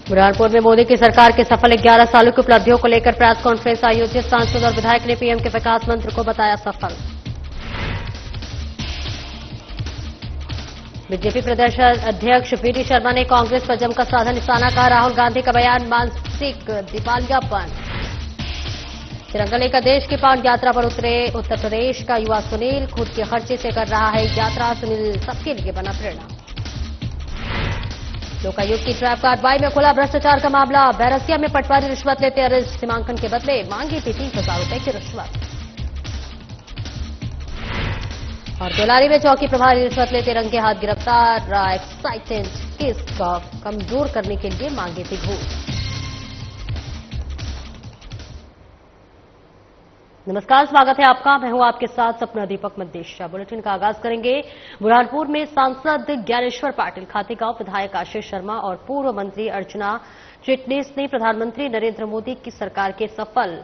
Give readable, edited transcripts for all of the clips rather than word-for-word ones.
बुरहानपुर में मोदी की सरकार के सफल 11 सालों की उपलब्धियों को लेकर प्रेस कॉन्फ्रेंस आयोजित। सांसद और विधायक ने पीएम के विकास मंत्र को बताया सफल। बीजेपी प्रदेश अध्यक्ष वीडी शर्मा ने कांग्रेस पर जमकर साधा निशाना, कहा राहुल गांधी का बयान मानसिक दिवालियापन। तिरंगा लेकर देश की पावन यात्रा पर उतरे उत्तर प्रदेश का युवा सुनील, खुद के खर्चे से कर रहा है यात्रा। सुनील सबके लिए बना प्रेरणा। लोकायुक्त की ट्रैप कार्रवाई में खुला भ्रष्टाचार का मामला। बैरसिया में पटवारी रिश्वत लेते अरेस्ट, सीमांकन के बदले मांगी थी 30,000 रुपए की रिश्वत। और बेलारी में चौकी प्रभारी रिश्वत लेते रंगे हाथ गिरफ्तार। एक्साइटेड केस को कमजोर करने के लिए मांगी थी घूस। नमस्कार, स्वागत है आपका। मैं हूं आपके साथ सपना दीपक मद्देशा। बुलेटिन का आगाज करेंगे। बुरहानपुर में सांसद ज्ञानेश्वर पाटिल, खातेगांव विधायक आशीष शर्मा और पूर्व मंत्री अर्चना चिटनीस ने प्रधानमंत्री नरेंद्र मोदी की सरकार के सफल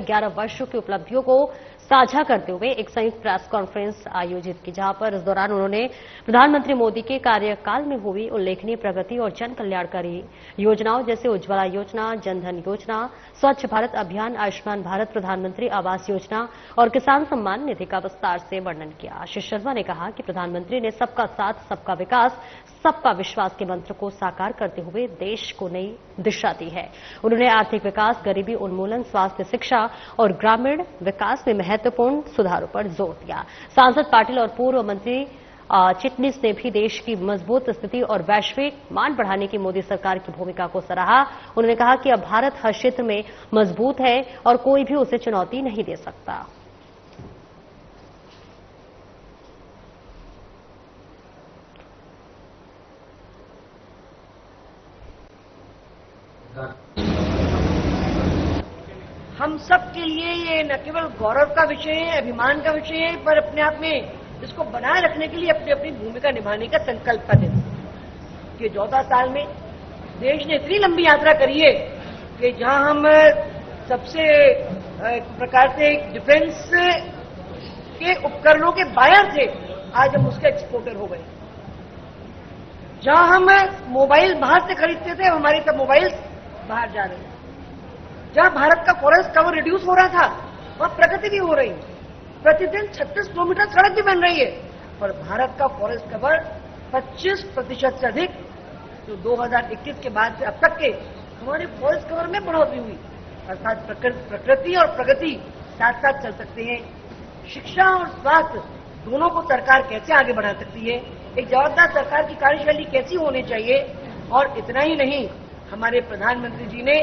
11 वर्षों की उपलब्धियों को साझा करते हुए एक संयुक्त प्रेस कॉन्फ्रेंस आयोजित की, जहां पर इस दौरान उन्होंने प्रधानमंत्री मोदी के कार्यकाल में हुई उल्लेखनीय प्रगति और जन कल्याणकारी योजनाओं जैसे उज्ज्वला योजना, जनधन योजना, स्वच्छ भारत अभियान, आयुष्मान भारत, प्रधानमंत्री आवास योजना और किसान सम्मान निधि का विस्तार से वर्णन किया। आशीष शर्मा ने कहा कि प्रधानमंत्री ने सबका साथ, सबका विकास, सबका विश्वास के मंत्र को साकार करते हुए देश को नई दिशा दी है। उन्होंने आर्थिक विकास, गरीबी उन्मूलन, स्वास्थ्य, शिक्षा और ग्रामीण विकास में महत्वपूर्ण सुधारों पर जोर दिया। सांसद पाटिल और पूर्व मंत्री चिटनीस ने भी देश की मजबूत स्थिति और वैश्विक मान बढ़ाने की मोदी सरकार की भूमिका को सराहा। उन्होंने कहा कि अब भारत हर क्षेत्र में मजबूत है और कोई भी उसे चुनौती नहीं दे सकता। हम सब के लिए ये न केवल गौरव का विषय है, अभिमान का विषय है, पर अपने आप में इसको बनाए रखने के लिए अपनी अपनी भूमिका निभाने का संकल्प का दिन कि 14 साल में देश ने इतनी लंबी यात्रा करी है कि जहां हम सबसे प्रकार से डिफेंस के उपकरणों के बायर थे, आज हम उसके एक्सपोर्टर हो गए। जहां हम मोबाइल बाहर से खरीदते थे, हमारे सब मोबाइल बाहर जा रहे हैं। जहां भारत का फॉरेस्ट कवर रिड्यूस हो रहा था, वहां प्रगति भी हो रही है। प्रतिदिन 36 किलोमीटर सड़क भी बन रही है, पर भारत का फॉरेस्ट कवर 25% से अधिक जो 2021 के बाद से अब तक के हमारे फॉरेस्ट कवर में बढ़ोतरी हुई। अर्थात प्रकृति और प्रगति साथ साथ चल सकते हैं। शिक्षा और स्वास्थ्य दोनों को सरकार कैसे आगे बढ़ा सकती है, एक जवाबदार सरकार की कार्यशैली कैसी होनी चाहिए। और इतना ही नहीं, हमारे प्रधानमंत्री जी ने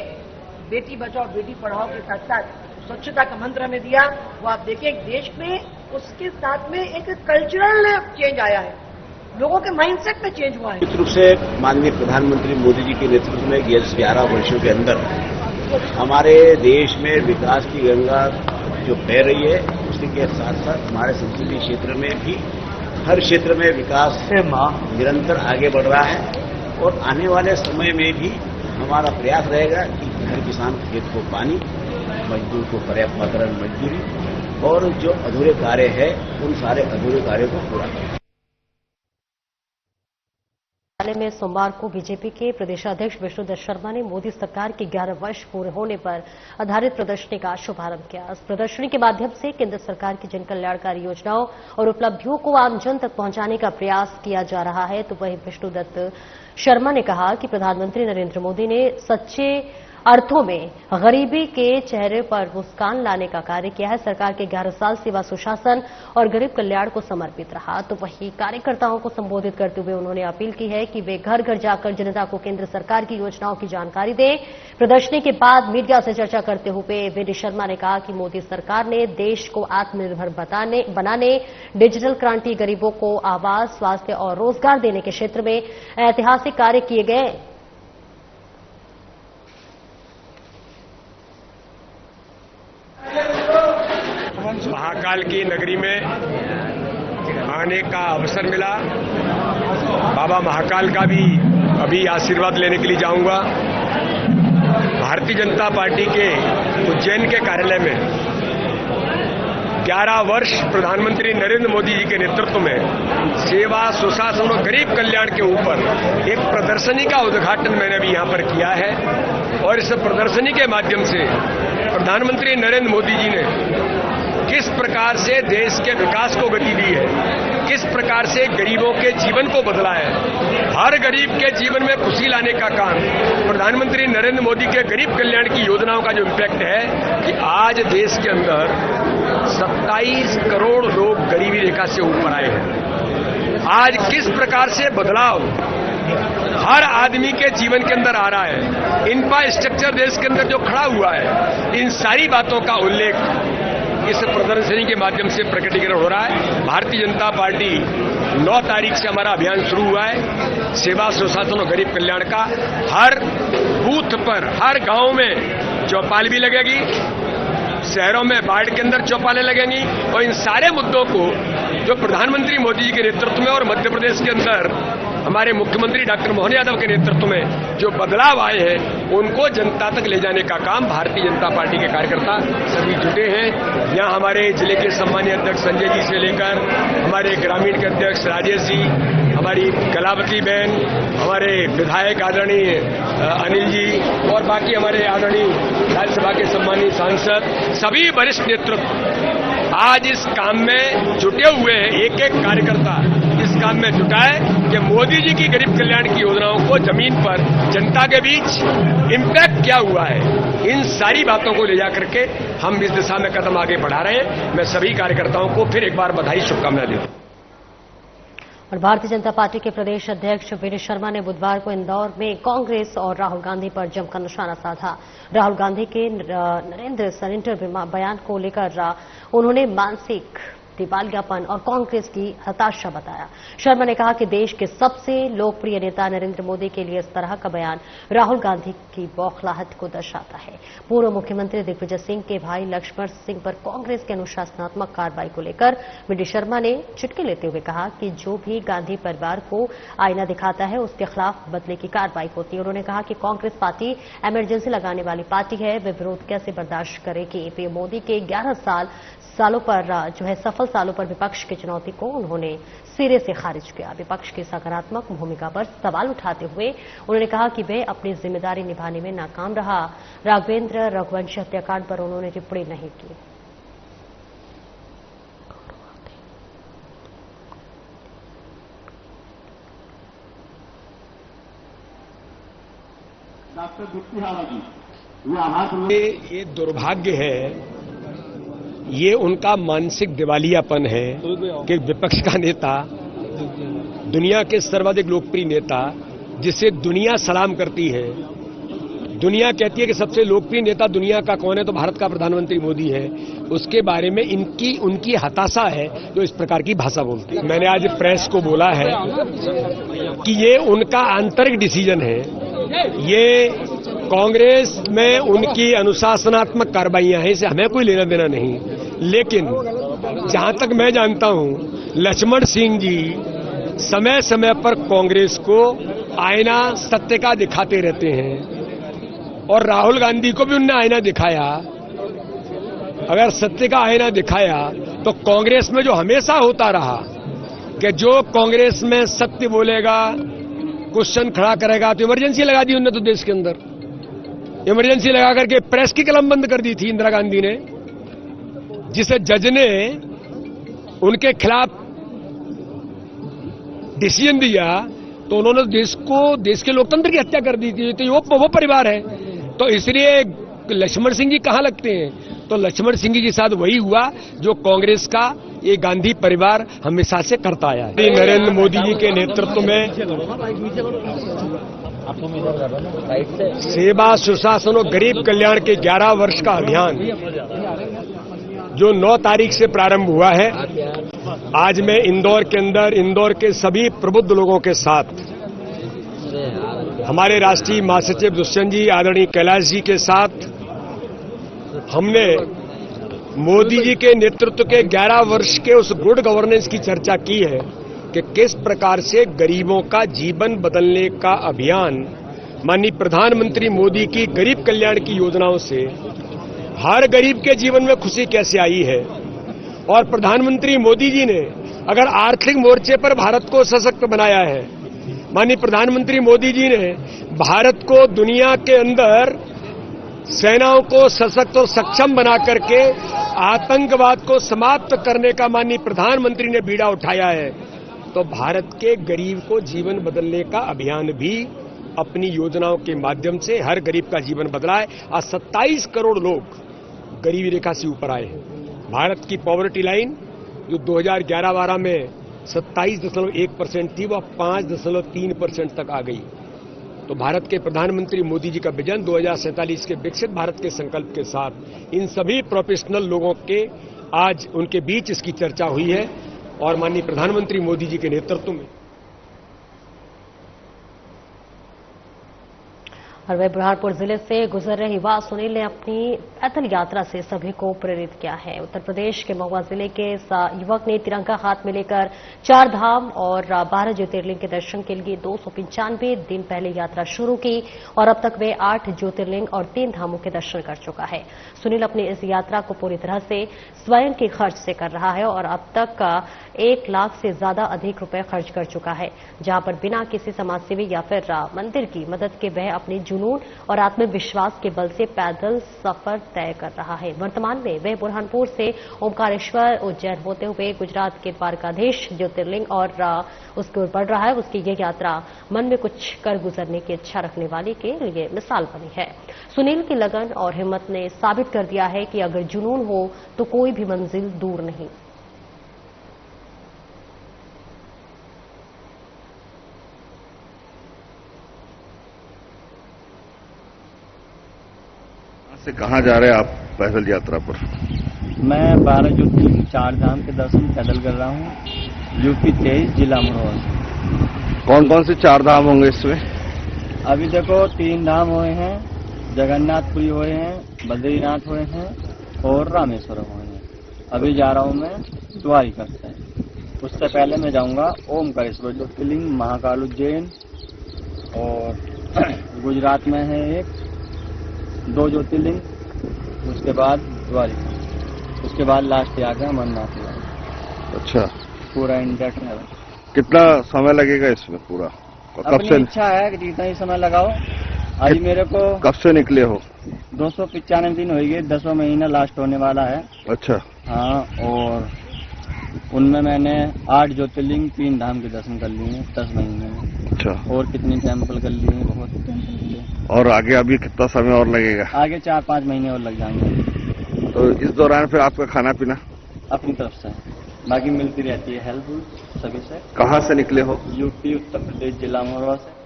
बेटी बचाओ बेटी पढ़ाओ के साथ साथ स्वच्छता का मंत्र हमें दिया। वो आप देखिए देश में उसके साथ में एक कल्चरल चेंज आया है, लोगों के माइंडसेट में चेंज हुआ है। निश्चित रूप से माननीय प्रधानमंत्री मोदी जी के नेतृत्व में 11 वर्षों के अंदर हमारे देश में विकास की गंगा जो बह रही है, उसी के साथ साथ हमारे संसदीय क्षेत्र में भी हर क्षेत्र में विकास निरंतर आगे बढ़ रहा है। और आने वाले समय में भी हमारा प्रयास रहेगा कि हर किसान खेत को पानी, मजदूर को पर्याप्त मात्रा में मजदूरी और जो अधूरे कार्य है उन सारे अधूरे कार्यों को पूरा करें। में सोमवार को बीजेपी के प्रदेशाध्यक्ष विष्णुदत्त शर्मा ने मोदी सरकार के 11 वर्ष पूरे होने पर आधारित प्रदर्शनी का शुभारंभ किया। इस प्रदर्शनी के माध्यम से केंद्र सरकार की जन कल्याणकारी योजनाओं और उपलब्धियों को आमजन तक पहुंचाने का प्रयास किया जा रहा है। तो वहीं विष्णुदत्त शर्मा ने कहा कि प्रधानमंत्री नरेंद्र मोदी ने सच्चे अर्थों में गरीबी के चेहरे पर मुस्कान लाने का कार्य किया है। सरकार के 11 साल सेवा, सुशासन और गरीब कल्याण को समर्पित रहा। तो वहीं कार्यकर्ताओं को संबोधित करते हुए उन्होंने अपील की है कि वे घर घर जाकर जनता को केंद्र सरकार की योजनाओं की जानकारी दें। प्रदर्शनी के बाद मीडिया से चर्चा करते हुए वीडी शर्मा ने कहा कि मोदी सरकार ने देश को आत्मनिर्भर बनाने, डिजिटल क्रांति, गरीबों को आवास, स्वास्थ्य और रोजगार देने के क्षेत्र में ऐतिहासिक कार्य किए गए। महाकाल की नगरी में आने का अवसर मिला। बाबा महाकाल का भी अभी आशीर्वाद लेने के लिए जाऊंगा। भारतीय जनता पार्टी के उज्जैन के कार्यालय में 11 वर्ष प्रधानमंत्री नरेंद्र मोदी जी के नेतृत्व में सेवा, सुशासन और गरीब कल्याण के ऊपर एक प्रदर्शनी का उद्घाटन मैंने भी यहां पर किया है। और इस प्रदर्शनी के माध्यम से प्रधानमंत्री नरेंद्र मोदी जी ने किस प्रकार से देश के विकास को गति दी है, किस प्रकार से गरीबों के जीवन को बदला है, हर गरीब के जीवन में खुशी लाने का काम प्रधानमंत्री नरेंद्र मोदी के गरीब कल्याण की योजनाओं का जो इम्पैक्ट है कि आज देश के अंदर 27 करोड़ लोग गरीबी रेखा से ऊपर आए हैं। आज किस प्रकार से बदलाव हर आदमी के जीवन के अंदर आ रहा है, इंफ्रास्ट्रक्चर देश के अंदर जो खड़ा हुआ है, इन सारी बातों का उल्लेख इस प्रदर्शनी के माध्यम से प्रकटीकरण हो रहा है। भारतीय जनता पार्टी 9 तारीख से हमारा अभियान शुरू हुआ है सेवा, सुशासन और गरीब कल्याण का। हर बूथ पर, हर गांव में चौपाल भी लगेगी, शहरों में वार्ड के अंदर चौपालें लगेंगी और इन सारे मुद्दों को जो प्रधानमंत्री मोदी जी के नेतृत्व में और मध्य प्रदेश के अंदर हमारे मुख्यमंत्री डॉक्टर मोहन यादव के नेतृत्व में जो बदलाव आए हैं उनको जनता तक ले जाने का काम भारतीय जनता पार्टी के कार्यकर्ता सभी जुटे हैं। यहाँ हमारे जिले के सम्मानीय अध्यक्ष संजय जी से लेकर हमारे ग्रामीण के अध्यक्ष राजेश जी, हमारी कलावती बहन, हमारे विधायक आदरणीय अनिल जी और बाकी हमारे आदरणीय राज्यसभा के सम्मानीय सांसद, सभी वरिष्ठ नेतृत्व आज इस काम में जुटे हुए हैं। एक एक कार्यकर्ता इस काम में जुटा है कि मोदी जी की गरीब कल्याण की योजनाओं को जमीन पर जनता के बीच इम्पैक्ट क्या हुआ है, इन सारी बातों को ले जाकर के हम इस दिशा में कदम आगे बढ़ा रहे हैं। मैं सभी कार्यकर्ताओं को फिर एक बार बधाई, शुभकामनाएं देता हूं। और भारतीय जनता पार्टी के प्रदेश अध्यक्ष विनय शर्मा ने बुधवार को इंदौर में कांग्रेस और राहुल गांधी पर जमकर निशाना साधा। राहुल गांधी के नरेंद्र सरेंडर बयान को लेकर उन्होंने मानसिक दिवालियापन और कांग्रेस की हताशा बताया। शर्मा ने कहा कि देश के सबसे लोकप्रिय नेता नरेंद्र मोदी के लिए इस तरह का बयान राहुल गांधी की बौखलाहट को दर्शाता है। पूर्व मुख्यमंत्री दिग्विजय सिंह के भाई लक्ष्मण सिंह पर कांग्रेस की अनुशासनात्मक कार्रवाई को लेकर विनय शर्मा ने चुटकी लेते हुए कहा कि जो भी गांधी परिवार को आईना दिखाता है उसके खिलाफ बदले की कार्रवाई होती है। उन्होंने कहा कि कांग्रेस पार्टी इमरजेंसी लगाने वाली पार्टी है, वे विरोध कैसे बर्दाश्त करेगी। पीएम मोदी के 11 सालों पर जो है सफल सालों पर विपक्ष की चुनौती को उन्होंने सिरे से खारिज किया। विपक्ष की सकारात्मक भूमिका पर सवाल उठाते हुए उन्होंने कहा कि वे अपनी जिम्मेदारी निभाने में नाकाम रहा। राघवेंद्र रघुवंशी हत्याकांड पर उन्होंने टिप्पणी नहीं की। ये दुर्भाग्य है, ये उनका मानसिक दिवालियापन है कि विपक्ष का नेता, दुनिया के सर्वाधिक लोकप्रिय नेता, जिसे दुनिया सलाम करती है, दुनिया कहती है कि सबसे लोकप्रिय नेता दुनिया का कौन है तो भारत का प्रधानमंत्री मोदी है, उसके बारे में उनकी हताशा है जो इस प्रकार की भाषा बोलती है। मैंने आज प्रेस को बोला है कि ये उनका आंतरिक डिसीजन है, ये कांग्रेस में उनकी अनुशासनात्मक कार्रवाइयां हैं, इसे हमें कोई लेना देना नहीं। लेकिन जहां तक मैं जानता हूं, लक्ष्मण सिंह जी समय समय पर कांग्रेस को आईना सत्य का दिखाते रहते हैं और राहुल गांधी को भी उनने आईना दिखाया। अगर सत्य का आईना दिखाया तो कांग्रेस में जो हमेशा होता रहा कि जो कांग्रेस में सत्य बोलेगा, क्वेश्चन खड़ा करेगा, तो इमरजेंसी लगा दी उन्होंने तो देश के अंदर। इमरजेंसी लगा करके प्रेस की कलम बंद कर दी थी इंदिरा गांधी ने, जिसे जज ने उनके खिलाफ डिसीजन दिया तो उन्होंने देश के लोकतंत्र की हत्या कर दी थी। तो वो परिवार है, तो इसलिए लक्ष्मण सिंह जी कहां लगते हैं? तो लक्ष्मण सिंह जी के साथ वही हुआ जो कांग्रेस का ये गांधी परिवार हमेशा से करता आया है। नरेंद्र मोदी जी के नेतृत्व में सेवा, सुशासन और गरीब कल्याण के 11 वर्ष का अभियान जो 9 तारीख से प्रारंभ हुआ है, आज मैं इंदौर के अंदर इंदौर के सभी प्रबुद्ध लोगों के साथ, हमारे राष्ट्रीय महासचिव दुष्यंत जी, आदरणीय कैलाश जी के साथ हमने मोदी जी के नेतृत्व के 11 वर्ष के उस गुड गवर्नेंस की चर्चा की है कि किस प्रकार से गरीबों का जीवन बदलने का अभियान माननीय प्रधानमंत्री मोदी की गरीब कल्याण की योजनाओं से हर गरीब के जीवन में खुशी कैसे आई है और प्रधानमंत्री मोदी जी ने अगर आर्थिक मोर्चे पर भारत को सशक्त बनाया है, माननीय प्रधानमंत्री मोदी जी ने भारत को दुनिया के अंदर सेनाओं को सशक्त और सक्षम बना करके आतंकवाद को समाप्त करने का माननीय प्रधानमंत्री ने बीड़ा उठाया है, तो भारत के गरीब को जीवन बदलने का अभियान भी अपनी योजनाओं के माध्यम से हर गरीब का जीवन बदला है। आज 27 करोड़ लोग गरीबी रेखा से ऊपर आए हैं। भारत की पॉवर्टी लाइन जो 2011-12 में 27.1% थी, वह 5.3% तक आ गई। तो भारत के प्रधानमंत्री मोदी जी का विजन 2047 के विकसित भारत के संकल्प के साथ इन सभी प्रोफेशनल लोगों के आज उनके बीच इसकी चर्चा हुई है और माननीय प्रधानमंत्री मोदी जी के नेतृत्व में। और वह बुरहानपुर जिले से गुजर रहे युवा सुनील ने अपनी पैदल यात्रा से सभी को प्रेरित किया है। उत्तर प्रदेश के महुआ जिले के युवक ने तिरंगा हाथ में लेकर 4 धाम और 12 ज्योतिर्लिंग के दर्शन के लिए 295 दिन पहले यात्रा शुरू की और अब तक वे 8 ज्योतिर्लिंग और 3 धामों के दर्शन कर चुका है। सुनील अपनी इस यात्रा को पूरी तरह से स्वयं के खर्च से कर रहा है और अब तक 1 लाख से ज्यादा अधिक रुपए खर्च कर चुका है, जहां पर बिना किसी समाजसेवी या फिर मंदिर की मदद के वह अपने जुनून और आत्मविश्वास के बल से पैदल सफर तय कर रहा है। वर्तमान में वह बुरहानपुर से ओमकारेश्वर उज्जैन होते हुए गुजरात के द्वारकाधीश ज्योतिर्लिंग और उसकी ओर बढ़ रहा है। उसकी यह यात्रा मन में कुछ कर गुजरने की इच्छा रखने वाले के लिए मिसाल बनी है। सुनील की लगन और हिम्मत ने साबित कर दिया है कि अगर जुनून हो तो कोई भी मंजिल दूर नहीं। से कहाँ जा रहे हैं आप पैदल यात्रा पर? मैं 12 ज्योतिर्लिंग 4 धाम के दर्शन पैदल कर रहा हूँ, यूपी 23 जिला महोबा। कौन कौन से 4 धाम होंगे इसमें? अभी देखो 3 धाम हुए हैं, जगन्नाथपुरी हुए हैं, बद्रीनाथ हुए हैं और रामेश्वरम हुए हैं। अभी जा रहा हूँ मैं द्वारिका से। उससे पहले मैं जाऊँगा ओमकारेश्वर ज्योतिर्लिंग, महाकाल उज्जैन और गुजरात में है 2 ज्योतिर्लिंग, उसके बाद द्वारिका, उसके बाद लास्ट आ गया अमरनाथ। अच्छा, पूरा इंडेट है। कितना समय लगेगा इसमें पूरा? कब से इच्छा है कि जितना ही समय लगाओ। आज मेरे को कब से निकले हो? 295 दिन हो गए, 10वां महीना लास्ट होने वाला है। अच्छा। हाँ, और उनमें मैंने 8 ज्योतिर्लिंग 3 धाम के दर्शन कर लिए हैं 10 महीने में। अच्छा। और कितनी टेम्पल कर लिए हैं, बहुत टेम्पल कर लिए। और आगे अभी कितना समय और लगेगा? आगे 4-5 महीने और लग जाएंगे। तो इस दौरान फिर आपका खाना पीना अपनी तरफ से बाकी मिलती रहती है हेल्प सभी से। कहाँ से निकले हो? यूपी उत्तर प्रदेश जिला महोबा से।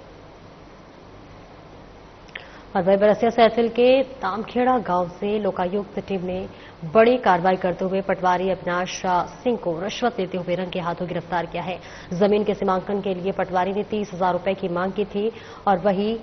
और वही बरसिया तहसील के तामखेड़ा गांव से लोकायुक्त टीम ने बड़ी कार्रवाई करते हुए पटवारी अविनाश सिंह को रिश्वत लेते हुए रंगे हाथों गिरफ्तार किया है। जमीन के सीमांकन के लिए पटवारी ने 30,000 रुपए की मांग की थी और वही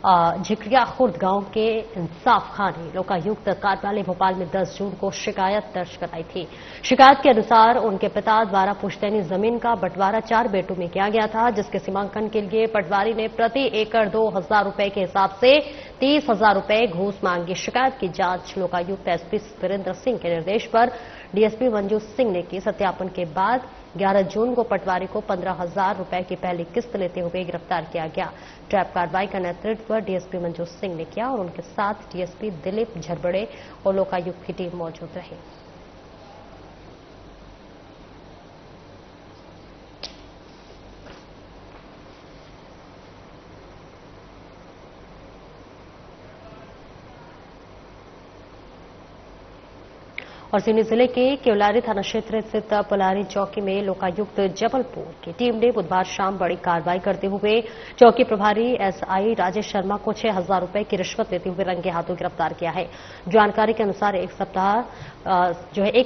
झिकरिया खुर्द गांव के इंसाफ खान ने लोकायुक्त कार्यालय भोपाल में 10 जून को शिकायत दर्ज कराई थी। शिकायत के अनुसार उनके पिता द्वारा पुश्तैनी जमीन का बंटवारा 4 बेटों में किया गया था, जिसके सीमांकन के लिए पटवारी ने प्रति एकड़ 2,000 रुपए के हिसाब से 30,000 रुपए घूस मांगी। शिकायत की जांच लोकायुक्त एसपी वीरेंद्र सिंह के निर्देश पर डीएसपी मंजू सिंह ने की। सत्यापन के बाद 11 जून को पटवारी को 15,000 रुपए की पहली किस्त लेते हुए गिरफ्तार किया गया। ट्रैप कार्रवाई का नेतृत्व डीएसपी मंजू सिंह ने किया और उनके साथ डीएसपी दिलीप झरबड़े और लोकायुक्त की टीम मौजूद रही। और सिवनी जिले के केवलारी थाना क्षेत्र स्थित पुलारी चौकी में लोकायुक्त जबलपुर की टीम ने बुधवार शाम बड़ी कार्रवाई करते हुए चौकी प्रभारी एसआई राजेश शर्मा को 6,000 रुपए की रिश्वत लेते हुए रंगे हाथों गिरफ्तार किया है। जानकारी के अनुसार एक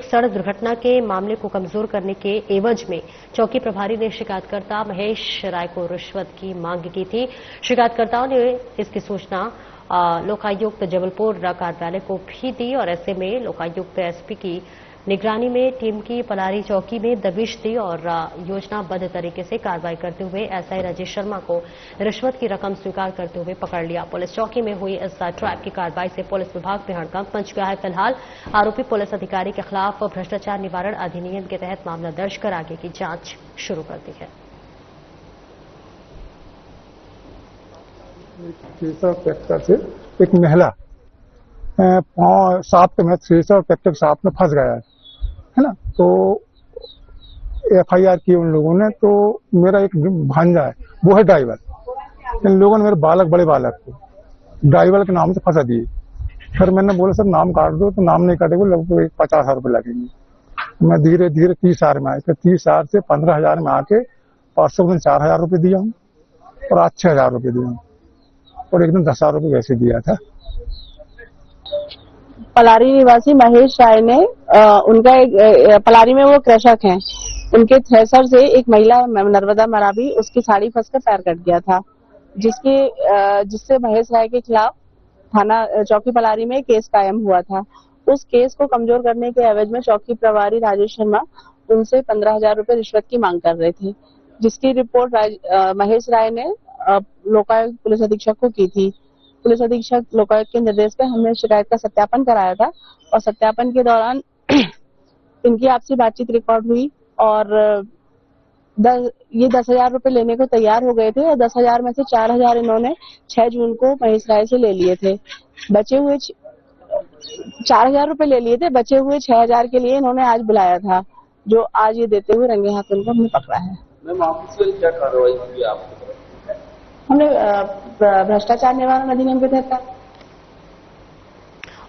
सड़क दुर्घटना के मामले को कमजोर करने के एवज में चौकी प्रभारी ने शिकायतकर्ता महेश राय को रिश्वत की मांग की थी। शिकायतकर्ताओं ने इसकी सूचना लोकायुक्त जबलपुर कार्यालय को भी दी और ऐसे में लोकायुक्त एसपी की निगरानी में टीम की पलारी चौकी में दबिश दी और योजनाबद्ध तरीके से कार्रवाई करते हुए एसआई राजेश शर्मा को रिश्वत की रकम स्वीकार करते हुए पकड़ लिया। पुलिस चौकी में हुई इस ट्रैप की कार्रवाई से पुलिस विभाग में हड़कंप मच गया है। फिलहाल आरोपी पुलिस अधिकारी के खिलाफ भ्रष्टाचार निवारण अधिनियम के तहत मामला दर्ज कर आगे की जांच शुरू कर दी है। ट्रैक्टर से एक महिला पांव सांप के में थ्रेसर ट्रैक्टर सांप में फंस गया है ना, तो एफआईआर की उन लोगों ने। तो मेरा एक भांजा है, वो है ड्राइवर। इन लोगों ने मेरे बड़े बालक को ड्राइवर के नाम से फंसा दिए। फिर मैंने बोला सर नाम काट दो, तो नाम नहीं काटेंगे, लगभग 50,000 रुपये लगेंगे। मैं धीरे धीरे 30,000 में आए, फिर 30,000 से 15,000 में आके परसों दिन 4,000 रुपये दिया हूँ और आज 6,000 रुपये दिया हूँ और एक दिन 10,000 रुपये वैसे दिया था। पलारी निवासी महेश राय ने उनका एक पलारी में वो कृषक हैं, उनके थ्रेसर से एक महिला नर्मदा मरावी उसकी साड़ी फंसकर पैर कट गया था, जिससे महेश राय के खिलाफ थाना चौकी पलारी में केस कायम हुआ था। उस केस को कमजोर करने के एवज में चौकी प्रभारी राजेश शर्मा उनसे 15,000 रुपए रिश्वत की मांग कर रहे थे, जिसकी रिपोर्ट महेश राय ने लोकायुक्त पुलिस अधीक्षक को की थी। पुलिस अधीक्षक लोकायुक्त के निर्देश पर हमने शिकायत का सत्यापन कराया था और सत्यापन के दौरान इनकी आपसी बातचीत रिकॉर्ड हुई और ये 10,000 रुपए लेने को तैयार हो गए थे और 10,000 में से 4,000 इन्होंने 6 जून को महेश राय से ले लिए थे। बचे हुए 4,000 रुपए ले लिए थे, बचे हुए 6,000 के लिए इन्होंने आज बुलाया था, जो आज ये देते हुए रंगे हाथ उनको हमने पकड़ा है। मैम ऑफिशियल क्या कार्रवाई की आपको? हमने भ्रष्टाचार निवारण अधिनियम के तहत।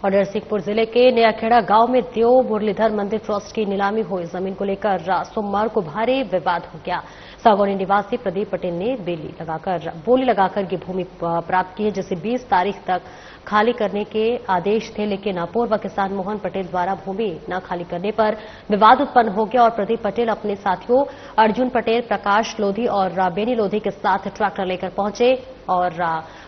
और नरसिंहपुर जिले के नयाखेड़ा गांव में देव मुरलीधर मंदिर ट्रस्ट की नीलामी हुई जमीन को लेकर सोमवार को भारी विवाद हो गया। सागौनी निवासी प्रदीप पटेल ने बोली लगाकर ये भूमि प्राप्त की है, जिसे 20 तारीख तक खाली करने के आदेश थे, लेकिन पूर्व किसान मोहन पटेल द्वारा भूमि न खाली करने पर विवाद उत्पन्न हो गया और प्रदीप पटेल अपने साथियों अर्जुन पटेल, प्रकाश लोधी और बेनी लोधी के साथ ट्रैक्टर लेकर पहुंचे और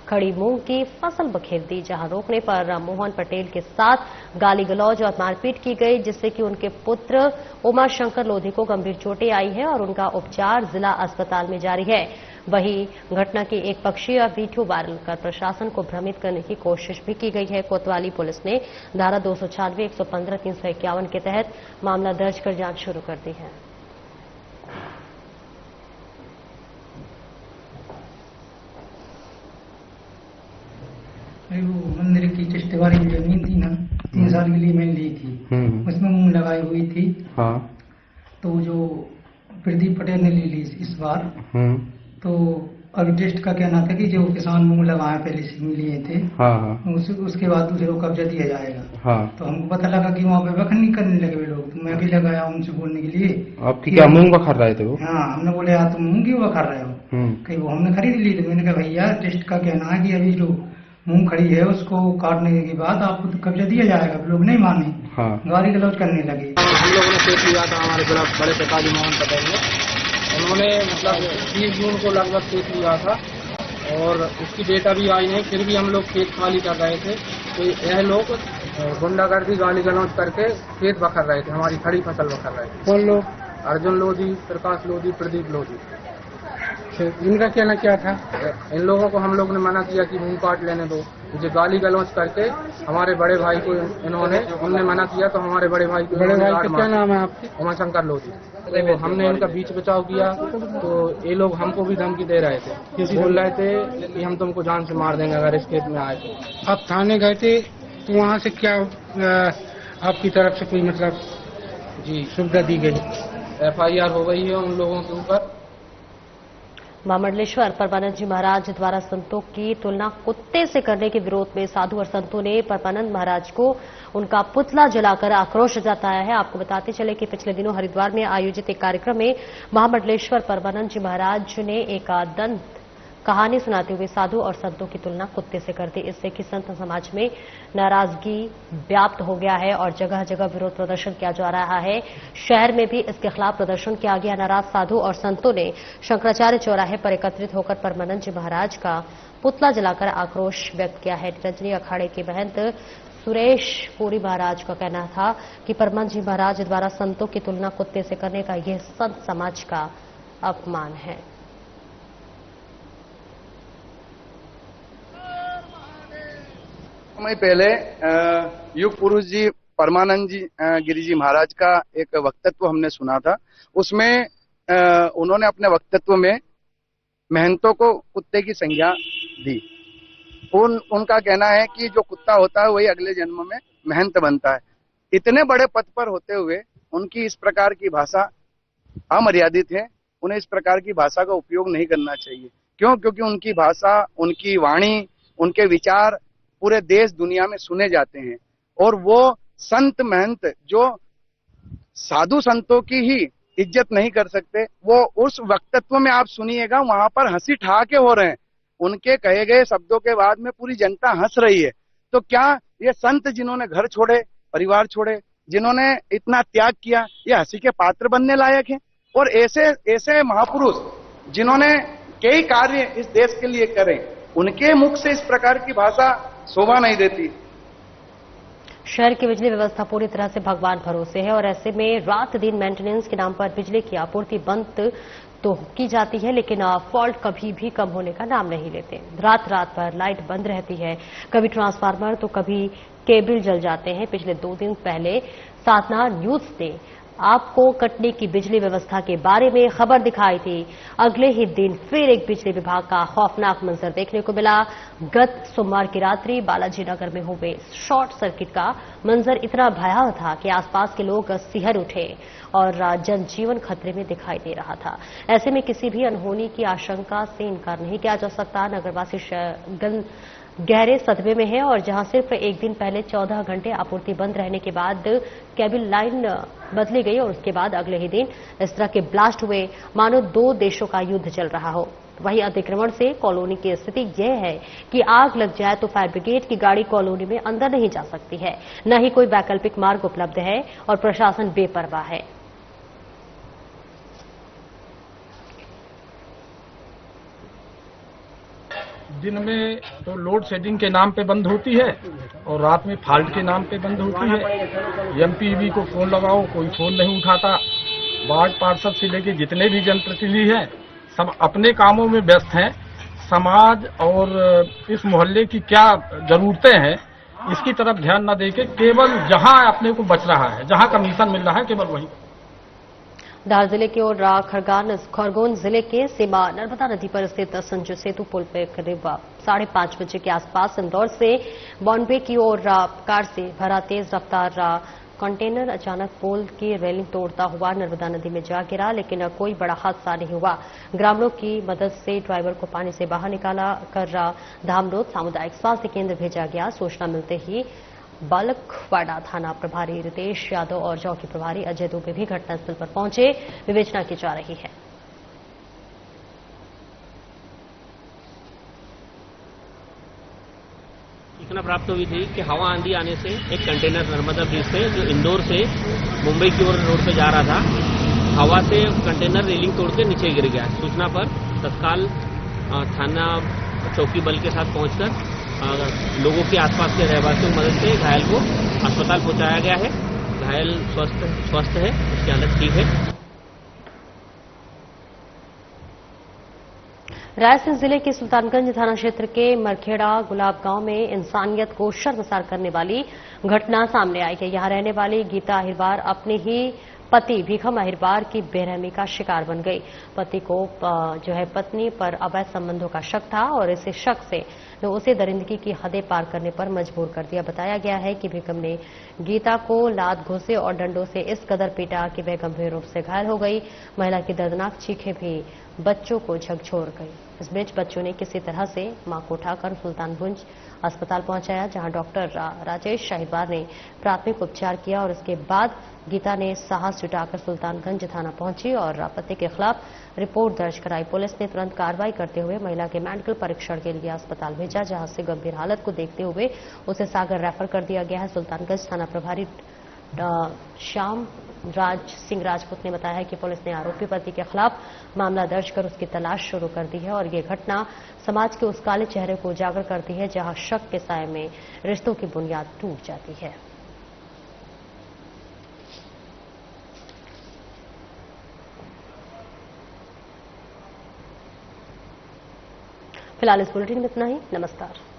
खड़ी मूंग की फसल बखेर दी, जहां रोकने पर मोहन पटेल के साथ गाली गलौज और मारपीट की गई, जिससे कि उनके पुत्र उमाशंकर लोधी को गंभीर चोटें आई है और उनका उपचार जिला अस्पताल में जारी है। वहीं घटना की एक पक्षीय वीडियो वायरल कर प्रशासन को भ्रमित करने की कोशिश भी की गई है। कोतवाली पुलिस ने धारा 296, 115, 351 के तहत मामला दर्ज कर जांच शुरू कर दी है। वो मंदिर की चिश्तवारी की जमीन थी ना, 3 साल के लिए मैंने ली थी, उसमें मूंग लगाई हुई थी। हाँ। तो जो प्रदीप पटेल ने ले ली इस बार, तो अभी टेस्ट का कहना था कि जो किसान मूंग लगाए पहले से लिए थे, हाँ। उसके बाद दूसरे को कब्जा दिया जाएगा। हाँ। तो हमको पता लगा कि वहाँ पे बखनी करने लगे लोग, तो मैं भी लगाया उनसे बोलने के लिए। आपकी क्या मूंग बखर रहे थे वो? हाँ, हमने बोले यार तुम मूंग क्यों बखर रहे हो? कहीं वो हमने खरीद ली। तो मैंने कहा भैया टेस्ट का कहना है कि अभी जो मूंग खड़ी है उसको काटने के बाद आपको तो कब्जा दिया जाएगा। लोग नहीं माने, हाँ। गाली गलौज करने लगे। हम लोगों ने खेत लिया था, हमारे बड़े पिताजी मोहन पटेल ने, उन्होंने मतलब 30 जून को लगभग खेत लिया था और उसकी डेटा भी आई नहीं, फिर भी हम लोग खेत खाली कर रहे थे। तो यह लोग गुंडागर्दी गाली गलौज करके खेत बखर रहे थे, हमारी खड़ी फसल बखर रहे थे। कौन लोग? अर्जुन लोधी, प्रकाश लोधी, प्रदीप लोधी। इनका कहना क्या था? इन लोगों को हम लोग ने मना किया कि मूंग काट लेने दो, मुझे गाली गलौज करके हमारे बड़े भाई को उनने मना किया, तो हमारे बड़े भाई को। बड़े भाई का क्या नाम है आपके? उमाशंकर लोधी। तो हमने इनका बीच बचाव किया, तो ये लोग हमको भी धमकी दे रहे थे, बोल रहे थे कि हम तुमको जान से मार देंगे अगर इस खेत में आए तो। आप थाने गए थे तो वहाँ से क्या आपकी तरफ से कोई मतलब जी सुविधा दी गई? FIR हो गई है उन लोगों के ऊपर। महामंडलेश्वर परमानंद जी महाराज द्वारा संतों की तुलना कुत्ते से करने के विरोध में साधु और संतों ने परमानंद महाराज को उनका पुतला जलाकर आक्रोश जताया है। आपको बताते चले कि पिछले दिनों हरिद्वार में आयोजित एक कार्यक्रम में महामंडलेश्वर परमानंद जी महाराज ने एक दंत कहानी सुनाते हुए साधु और संतों की तुलना कुत्ते से कर दी। इससे कि संत समाज में नाराजगी व्याप्त हो गया है और जगह जगह विरोध प्रदर्शन किया जा रहा है। शहर में भी इसके खिलाफ प्रदर्शन किया गया। नाराज साधु और संतों ने शंकराचार्य चौराहे पर एकत्रित होकर परमानंद जी महाराज का पुतला जलाकर आक्रोश व्यक्त किया है। निरंजनी अखाड़े के महंत सुरेश पुरी महाराज का कहना था कि परमान जी महाराज द्वारा संतों की तुलना कुत्ते से करने का यह संत समाज का अपमान है। समय पहले युग पुरुष जी परमानंद जी गिरि जी महाराज का एक वक्तव्य हमने सुना था। उसमें उन्होंने अपने वक्तव्य में महंतों को कुत्ते की संज्ञा दी। उनका कहना है कि जो कुत्ता होता है वही अगले जन्म में महंत बनता है। इतने बड़े पद पर होते हुए उनकी इस प्रकार की भाषा अमर्यादित है। उन्हें इस प्रकार की भाषा का उपयोग नहीं करना चाहिए। क्यों? क्योंकि उनकी भाषा, उनकी वाणी, उनके विचार पूरे देश दुनिया में सुने जाते हैं। और वो संत महंत जो साधु संतों की ही इज्जत नहीं कर सकते, वो उस वक्तव्य में आप सुनिएगा, वहां पर हंसी ठहाके हो रहे हैं। उनके कहे गए शब्दों के बाद में पूरी जनता हंस रही है। तो क्या ये संत जिन्होंने घर छोड़े, परिवार छोड़े, जिन्होंने इतना त्याग किया, ये हंसी के पात्र बनने लायक हैं? और ऐसे महापुरुष जिन्होंने कई कार्य इस देश के लिए करे, उनके मुख से इस प्रकार की भाषा शोभा नहीं देती। शहर की बिजली व्यवस्था पूरी तरह से भगवान भरोसे है और ऐसे में रात दिन मेंटेनेंस के नाम पर बिजली की आपूर्ति बंद तो की जाती है, लेकिन फॉल्ट कभी भी कम होने का नाम नहीं लेते। रात भर लाइट बंद रहती है, कभी ट्रांसफार्मर तो कभी केबल जल जाते हैं। पिछले 2 दिन पहले साधना न्यूज ने आपको कटनी की बिजली व्यवस्था के बारे में खबर दिखाई थी। अगले ही दिन फिर एक बिजली विभाग का खौफनाक मंजर देखने को मिला। गत सोमवार की रात्रि बालाजी नगर में हुए शॉर्ट सर्किट का मंजर इतना भयावह था कि आसपास के लोग सिहर उठे और जनजीवन खतरे में दिखाई दे रहा था। ऐसे में किसी भी अनहोनी की आशंका से इनकार नहीं किया जा सकता। नगरवासी गहरे सदमे में है और जहां सिर्फ एक दिन पहले 14 घंटे आपूर्ति बंद रहने के बाद केबल लाइन बदली गई और उसके बाद अगले ही दिन इस तरह के ब्लास्ट हुए, मानो 2 देशों का युद्ध चल रहा हो। वहीं अतिक्रमण से कॉलोनी की स्थिति यह है कि आग लग जाए तो फायर ब्रिगेड की गाड़ी कॉलोनी में अंदर नहीं जा सकती है, न ही कोई वैकल्पिक मार्ग उपलब्ध है और प्रशासन बेपरवाह है। दिन में तो लोड शेडिंग के नाम पे बंद होती है और रात में फॉल्ट के नाम पे बंद होती है। एमपीवी को फोन लगाओ, कोई फोन नहीं उठाता। वार्ड पार्षद से लेके जितने भी जनप्रतिनिधि हैं सब अपने कामों में व्यस्त हैं। समाज और इस मोहल्ले की क्या जरूरतें हैं इसकी तरफ ध्यान न देके केवल जहां अपने को बच रहा है, जहां कमीशन मिल रहा है, केवल वही। धार जिले की ओर खरगोन जिले के सीमा नर्मदा नदी पर स्थित संजय सेतु पुल पर करीब 5:30 बजे के आसपास इंदौर से बॉम्बे की ओर कार से भरा तेज रफ्तार कंटेनर अचानक पुल की रेलिंग तोड़ता हुआ नर्मदा नदी में जा गिरा, लेकिन कोई बड़ा हादसा नहीं हुआ। ग्रामीणों की मदद से ड्राइवर को पानी से बाहर निकाला कर धामरोद सामुदायिक स्वास्थ्य केंद्र भेजा गया। सूचना मिलते ही बालकवाड़ा थाना प्रभारी रितेश यादव और चौकी प्रभारी अजय दुबे भी घटनास्थल पर पहुंचे। विवेचना की जा रही है। सूचना प्राप्त हुई थी कि हवा आंधी आने से एक कंटेनर नर्मदा ब्रिज से जो इंदौर से मुंबई की ओर रोड पे जा रहा था, हवा से कंटेनर रेलिंग तोड़ के नीचे गिर गया। सूचना पर तत्काल थाना चौकी बल के साथ पहुंचकर लोगों के आसपास के रहवासियों की मदद से घायल को अस्पताल पहुंचाया गया है। घायल स्वस्थ है, उसकी हालत ठीक है। रायसेन जिले के सुल्तानगंज थाना क्षेत्र के मरखेड़ा गुलाब गांव में इंसानियत को शर्मसार करने वाली घटना सामने आई है। यहां रहने वाली गीता अहिरबार अपने ही पति भीखम अहिरबार की बेरहमी का शिकार बन गई। पति को पत्नी पर अवैध संबंधों का शक था और इसी शक से उसे दरिंदगी की हदें पार करने पर मजबूर कर दिया। बताया गया है कि भीखम ने गीता को लात घुसे और डंडों से इस कदर पीटा कि वह गंभीर रूप से घायल हो गई। महिला की दर्दनाक चीखें भी बच्चों को झकझोर गई। इस बीच बच्चों ने किसी तरह से मां को उठाकर सुल्तानगंज अस्पताल पहुंचाया, जहां डॉक्टर राजेश अहिरबार ने प्राथमिक उपचार किया और उसके बाद गीता ने साहस जुटाकर सुल्तानगंज थाना पहुंची और पति के खिलाफ रिपोर्ट दर्ज कराई। पुलिस ने तुरंत कार्रवाई करते हुए महिला के मेडिकल परीक्षण के लिए अस्पताल भेजा, जहां से गंभीर हालत को देखते हुए उसे सागर रेफर कर दिया गया है। सुल्तानगंज थाना प्रभारी श्याम राज सिंह राजपूत ने बताया है कि पुलिस ने आरोपी पति के खिलाफ मामला दर्ज कर उसकी तलाश शुरू कर दी है और ये घटना समाज के उस काले चेहरे को उजागर करती है जहां शक के साए में रिश्तों की बुनियाद टूट जाती है। फिलहाल इस बुलेटिन में इतना ही। नमस्कार।